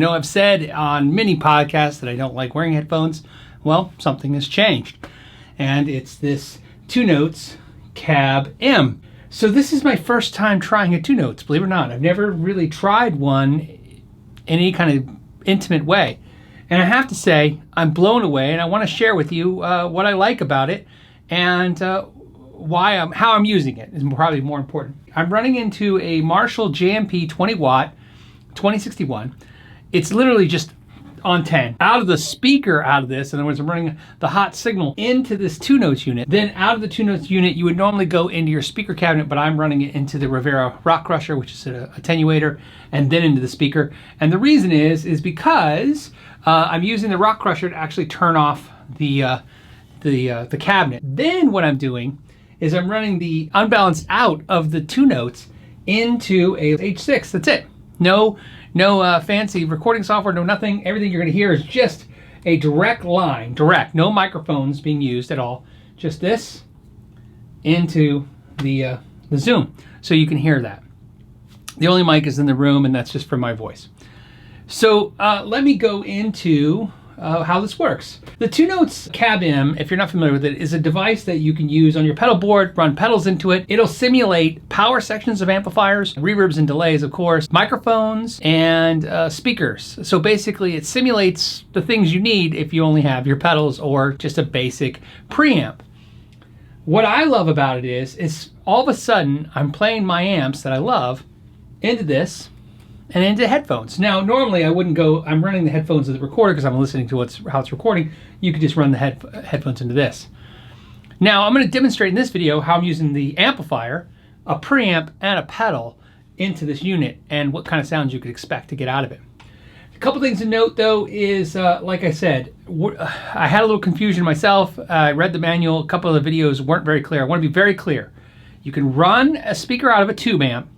know I've said on many podcasts that I don't like wearing headphones. Well, something has changed. And it's this 2-Notes C.A.B M. So this is my first time trying a 2-Notes, believe it or not. I've never really tried one in any kind of intimate way. And I have to say, I'm blown away, and I want to share with you what I like about it and how I'm using it is probably more important. I'm running into a Marshall JMP 20 watt 2061. It's literally just on 10. Out of the speaker out of this, in other words, I'm running the hot signal into this 2-Notes unit. Then out of the 2-Notes unit, you would normally go into your speaker cabinet, but I'm running it into the Rivera RockCrusher, which is an attenuator, and then into the speaker. And the reason is because I'm using the RockCrusher to actually turn off the cabinet. Then what I'm doing is I'm running the unbalanced out of the 2-Notes into a H6. That's it. No fancy recording software, no nothing. Everything you're going to hear is just a direct line, no microphones being used at all. Just this into the Zoom, so you can hear that. The only mic is in the room, and that's just for my voice. So let me go into how this works. The 2-Notes C.A.B M, if you're not familiar with it, is a device that you can use on your pedal board, run pedals into it. It'll simulate power sections of amplifiers, reverbs and delays, of course, microphones, and speakers. So basically it simulates the things you need if you only have your pedals or just a basic preamp. What I love about it is all of a sudden I'm playing my amps that I love into this and into headphones. Now, normally I wouldn't go, I'm running the headphones of the recorder because I'm listening to how it's recording. You could just run the headphones into this. Now, I'm going to demonstrate in this video how I'm using the amplifier, a preamp, and a pedal into this unit and what kind of sounds you could expect to get out of it. A couple things to note though is, like I said, I had a little confusion myself. I read the manual, a couple of the videos weren't very clear. I want to be very clear. You can run a speaker out of a tube amp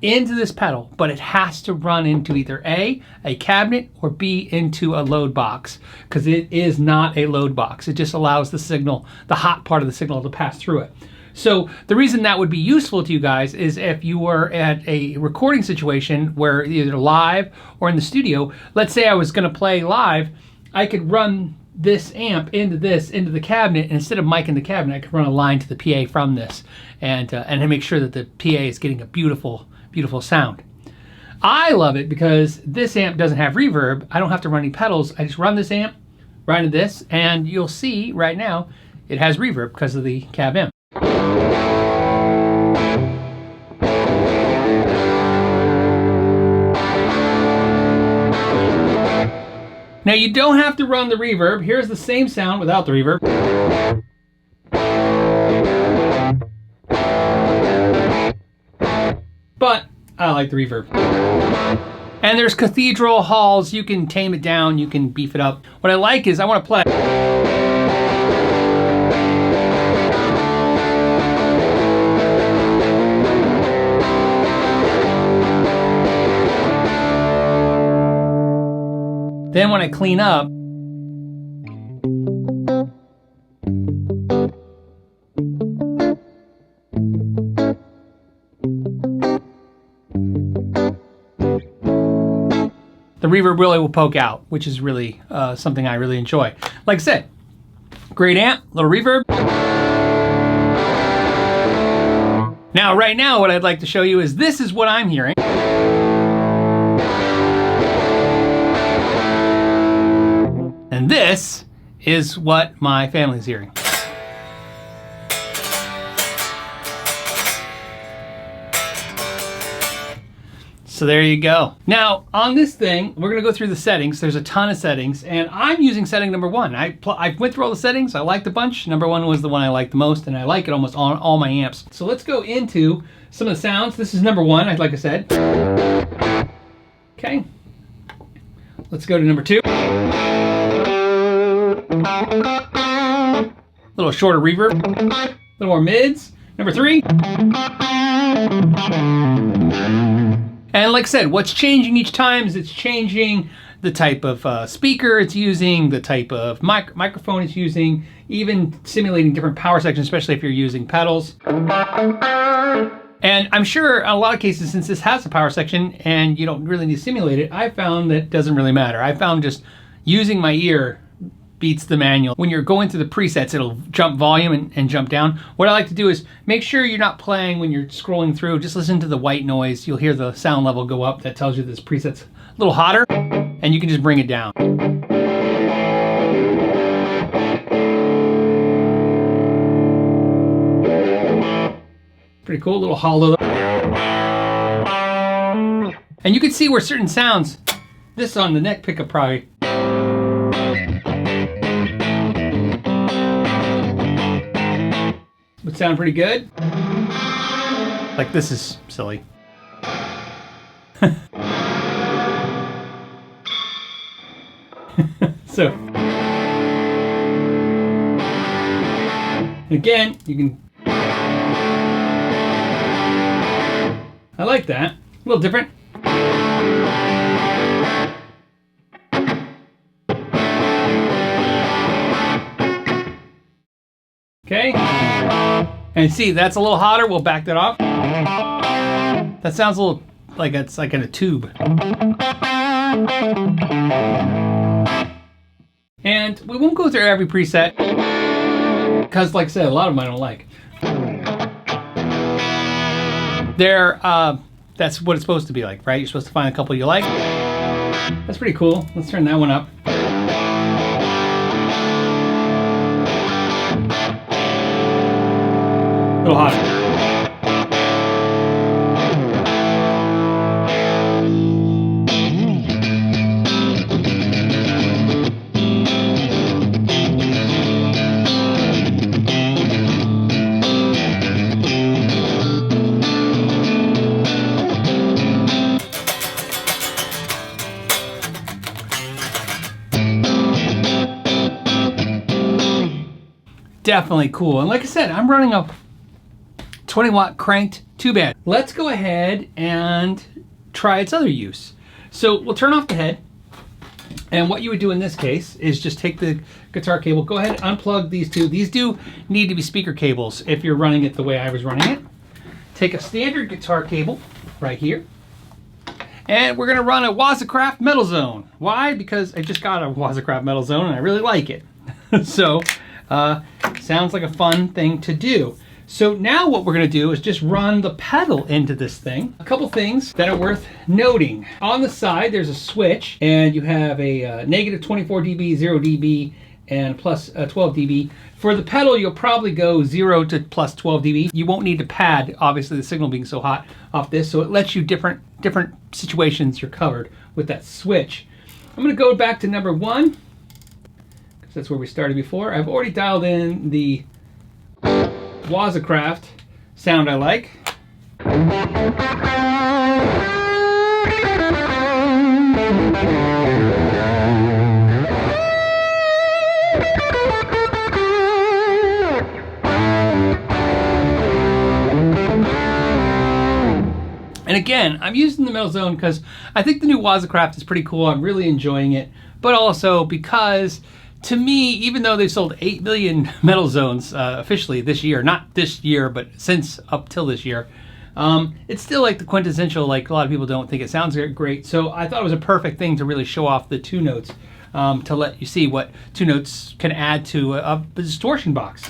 into this pedal, but it has to run into either A, cabinet, or B, into a load box, because it is not a load box. It just allows the signal, the hot part of the signal, to pass through it. So the reason that would be useful to you guys is if you were at a recording situation where either live or in the studio, let's say I was going to play live, I could run this amp into the cabinet, and instead of mic in the cabinet, I could run a line to the PA from this and make sure that the PA is getting a beautiful sound. I love it because this amp doesn't have reverb. I don't have to run any pedals. I just run this amp right into this, and you'll see right now it has reverb because of the C.A.B M. Now you don't have to run the reverb. Here's the same sound without the reverb. But I like the reverb. And there's cathedral halls. You can tame it down. You can beef it up. What I like is I want to play. Then when I clean up, the reverb really will poke out, which is really something I really enjoy. Like I said, great amp, little reverb. Now, right now, what I'd like to show you is this is what I'm hearing. And this is what my family's hearing. So there you go. Now on this thing, we're gonna go through the settings. There's a ton of settings, and I'm using setting number 1. I went through all the settings. I liked a bunch. Number 1 was the one I liked the most, and I like it almost on all my amps. So let's go into some of the sounds. This is number 1, like I said. Okay. Let's go to number 2. A little shorter reverb, a little more mids. Number 3. And like I said, what's changing each time is it's changing the type of speaker it's using, the type of microphone it's using, even simulating different power sections, especially if you're using pedals. And I'm sure in a lot of cases, since this has a power section and you don't really need to simulate it, I found that it doesn't really matter. I found just using my ear beats the manual. When you're going through the presets, it'll jump volume and jump down. What I like to do is make sure you're not playing when you're scrolling through. Just listen to the white noise. You'll hear the sound level go up. That tells you this preset's a little hotter, and you can just bring it down. Pretty cool, little hollow. And you can see where certain sounds, this on the neck pickup probably, would sound pretty good. Like this is silly. So, again, you can, I like that. A little different. Okay. And see, that's a little hotter. We'll back that off. That sounds a little like it's like in a tube. And we won't go through every preset because, like I said, a lot of them I don't like. That's what it's supposed to be like, right? You're supposed to find a couple you like. That's pretty cool. Let's turn that one up. A little hotter. Definitely cool. And like I said, I'm running a 20 watt cranked tube amp. Let's go ahead and try its other use. So we'll turn off the head. And what you would do in this case is just take the guitar cable, go ahead and unplug these two. These do need to be speaker cables if you're running it the way I was running it. Take a standard guitar cable right here. And we're gonna run a Waza Metal Zone. Why? Because I just got a Waza Metal Zone and I really like it. So, sounds like a fun thing to do. So now what we're gonna do is just run the pedal into this thing. A couple things that are worth noting. On the side, there's a switch and you have a negative 24 dB, 0 dB, and plus 12 dB. For the pedal, you'll probably go 0 to plus 12 dB. You won't need to pad, obviously the signal being so hot off this, so it lets you different situations you're covered with that switch. I'm gonna go back to number 1, because that's where we started before. I've already dialed in the Waza sound I like. And again, I'm using the Metal Zone because I think the new Waza is pretty cool. I'm really enjoying it, but also because to me, even though they've sold 8 million Metal Zones officially this year, not this year, but since up till this year, it's still like the quintessential, like a lot of people don't think it sounds great. So I thought it was a perfect thing to really show off the 2 notes to let you see what 2 notes can add to a distortion box.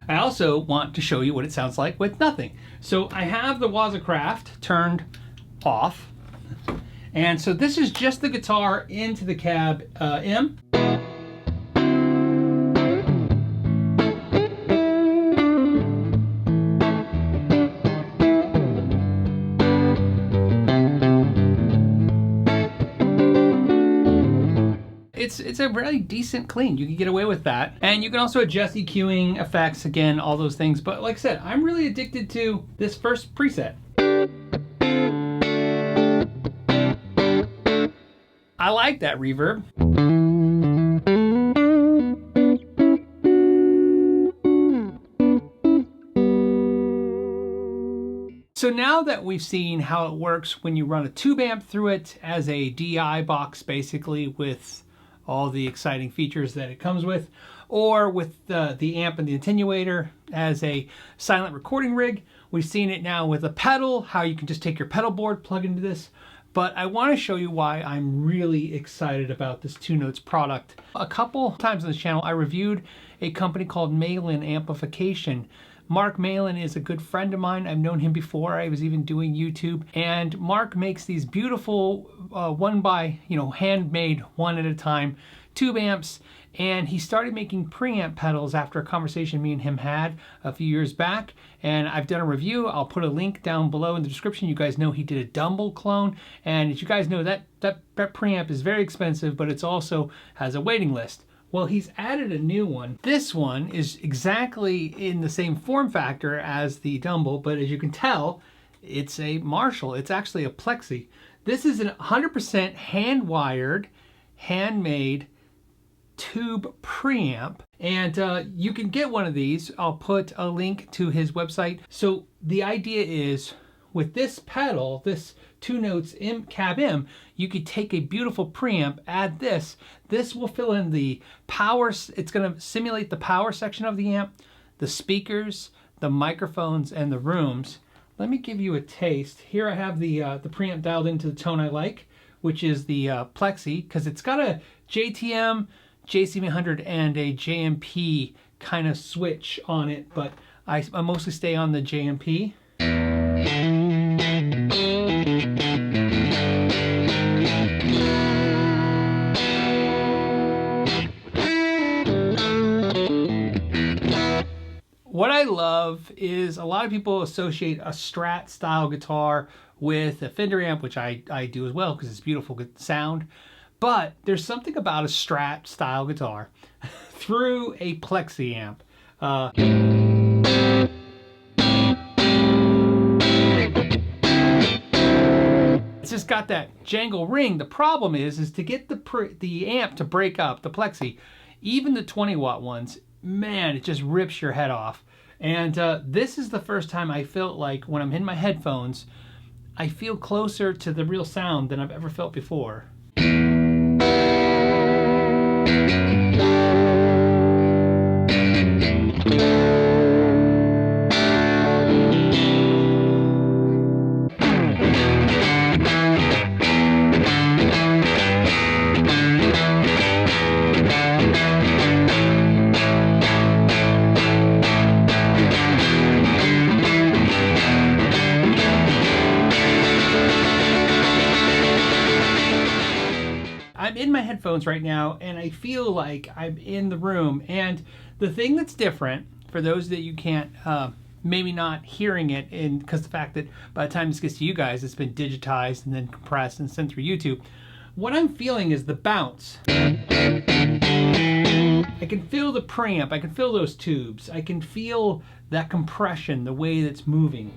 I also want to show you what it sounds like with nothing. So I have the Waza turned off. And so this is just the guitar into the cab M. It's a really decent clean. You can get away with that. And you can also adjust EQing, effects, again, all those things. But like I said, I'm really addicted to this first preset. I like that reverb. So now that we've seen how it works when you run a tube amp through it as a DI box, basically with all the exciting features that it comes with, or with the amp and the attenuator as a silent recording rig, we've seen it now with a pedal, how you can just take your pedal board, plug into this. But I want to show you why I'm really excited about this Two Notes product. A couple times on this channel, I reviewed a company called Malin Amplification. Mark Malin is a good friend of mine. I've known him before. I was even doing YouTube. And Mark makes these beautiful handmade, one at a time, tube amps. And he started making preamp pedals after a conversation me and him had a few years back. And I've done a review. I'll put a link down below in the description. You guys know he did a Dumble clone. And as you guys know, that preamp is very expensive, but it's also has a waiting list. Well, he's added a new one. This one is exactly in the same form factor as the Dumble, but as you can tell, it's a Marshall. It's actually a Plexi. This is an 100% hand-wired, handmade tube preamp, and you can get one of these. I'll put a link to his website. So the idea is, with this pedal, this Two Notes C.A.B, you could take a beautiful preamp, add this. This will fill in the power. It's going to simulate the power section of the amp, the speakers, the microphones, and the rooms. Let me give you a taste. Here I have the preamp dialed into the tone I like, which is the Plexi, because it's got a JTM, JC100, and a JMP kind of switch on it, but I mostly stay on the JMP. What I love is a lot of people associate a Strat style guitar with a Fender amp, which I do as well because it's beautiful good sound. But there's something about a Strat style guitar through a Plexi amp. It's just got that jangle ring. The problem is to get the amp to break up, the Plexi, even the 20-watt ones, man, it just rips your head off. And this is the first time I felt like when I'm in my headphones, I feel closer to the real sound than I've ever felt before. I'm in my headphones right now and I feel like I'm in the room. And the thing that's different, for those that you can't, maybe not hearing it, because the fact that by the time this gets to you guys, it's been digitized and then compressed and sent through YouTube, what I'm feeling is the bounce. I can feel the preamp, I can feel those tubes, I can feel that compression, the way that's moving.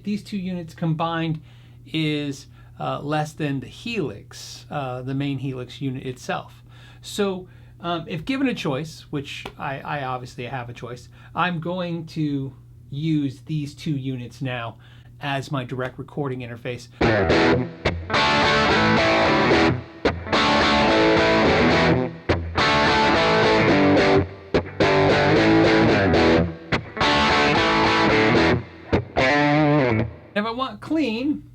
These two units combined is less than the Helix, the main Helix unit itself. So if given a choice, which I obviously have a choice, I'm going to use these two units now as my direct recording interface. If I want clean,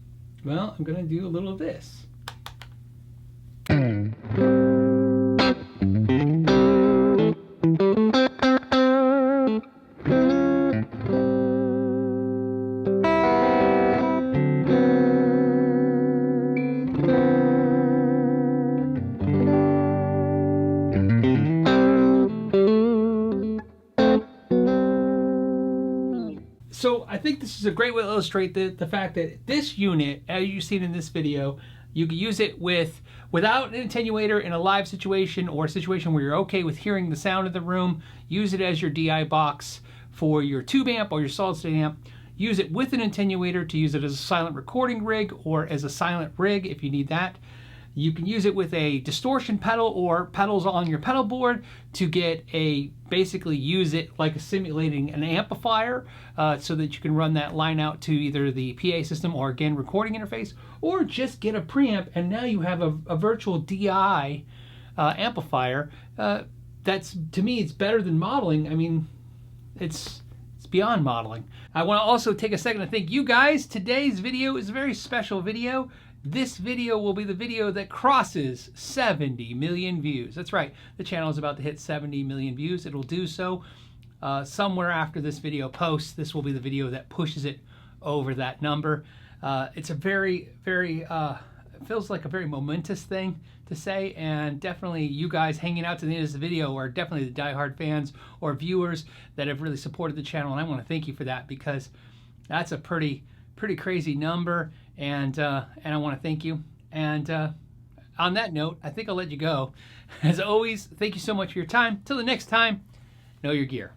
well, I'm going to do a little of this. So I think this is a great way to illustrate the fact that this unit, as you've seen in this video, you can use it without an attenuator in a live situation or a situation where you're okay with hearing the sound of the room. Use it as your DI box for your tube amp or your solid state amp. Use it with an attenuator to use it as a silent recording rig or as a silent rig if you need that. You can use it with a distortion pedal or pedals on your pedal board to get basically use it like simulating an amplifier, so that you can run that line out to either the PA system or again recording interface, or just get a preamp and now you have a virtual DI amplifier. That's, to me, it's better than modeling. I mean, it's beyond modeling. I want to also take a second to thank you guys. Today's video is a very special video. This video will be the video that crosses 70 million views. That's right, the channel is about to hit 70 million views. It'll do so somewhere after this video posts. This will be the video that pushes it over that number. It's a very, very, it feels like a very momentous thing to say, and definitely you guys hanging out to the end of this video are definitely the diehard fans or viewers that have really supported the channel, and I want to thank you for that, because that's a pretty crazy number, and I want to thank you. And on that note, I think I'll let you go. As always, thank you so much for your time. Till the next time, know your gear.